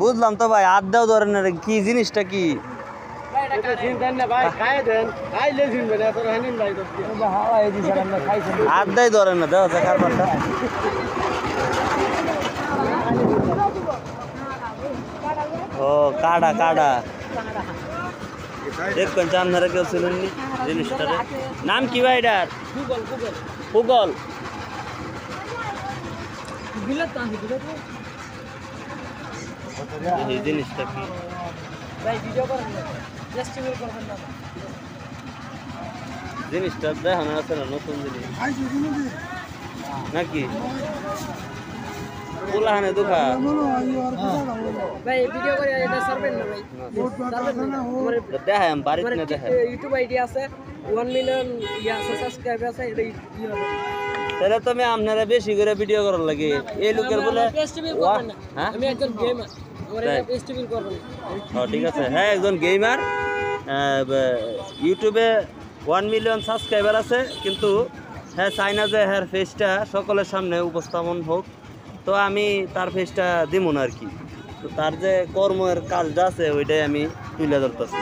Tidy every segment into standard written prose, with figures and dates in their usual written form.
বুঝলাম তো ভাই, আড্ডাও ধরেন না, কি জিনিসটা কি? আড্ডাই ধরেন না, দেওয়া যায় কারবারটা। ও কাড়া কাড়া দেখবেন, চান্দারা কেউ ছিলেননি জিনিসটা। নাম কি ভাই এটার? পুগল। এই জিনিসটা কি? জিনিসটা দেখানো আছে না, নতুন জিনিস নাকি? পুলাহানে দুঃখা দেখায় বাড়িতে না দেখায়। ইউটিউব আইডি আছে 1 মিলিয়ন সাবস্ক্রাইবার আছে। তাহলে তুমি আপনারা বেশি করে ভিডিও করার লাগে এই লোকের বলে। আমি একজন গেমার, ঠিক আছে। হ্যাঁ, একজন গেমার, ইউটিউবে 1 মিলিয়ন সাবস্ক্রাইবার আছে, কিন্তু হ্যাঁ চাই না যে হ্যাঁ ফেসটা সকলের সামনে উপস্থাপন হোক। তো আমি তার ফেসটা দিব না আর কি। তো তার যে কর্মের কাজটা আছে ওইটাই আমি তুলে ধরতেছি।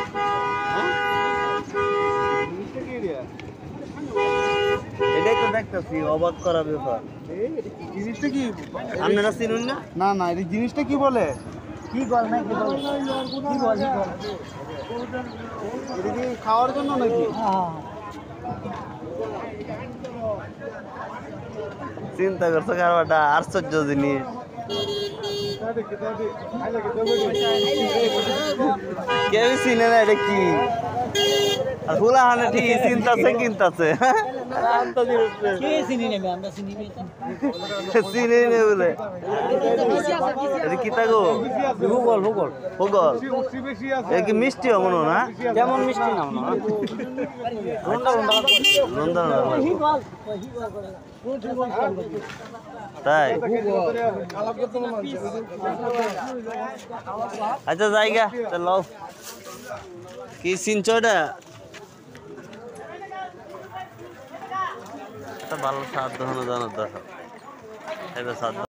এটাই তো দেখতেছি, অবাক করা ব্যাপার। জিনিসটা কি আপনারা চিনুন না? না না, এই জিনিসটা কি বলে? কি বল না, কি বল, কি বল, এটা কি খাওয়ার জন্য নাকি? চিন্তা করছো কারবারটা, আশ্চর্য জিনিস। কেউ চিনে না এটা কি। আর ফুলাহানে ঠিক চিন্তাছে কিনতাছে, চিনি নে বলে। এটা কি থাকো? ভূগোল ভূগোল ভূগোল। এটা কি মিষ্টি মনে না? যেমন মিষ্টি না তাই? আচ্ছা জায়গা চলো, কি চিনছ এটা? ভালো স্বাদ হলো জানার দরকার।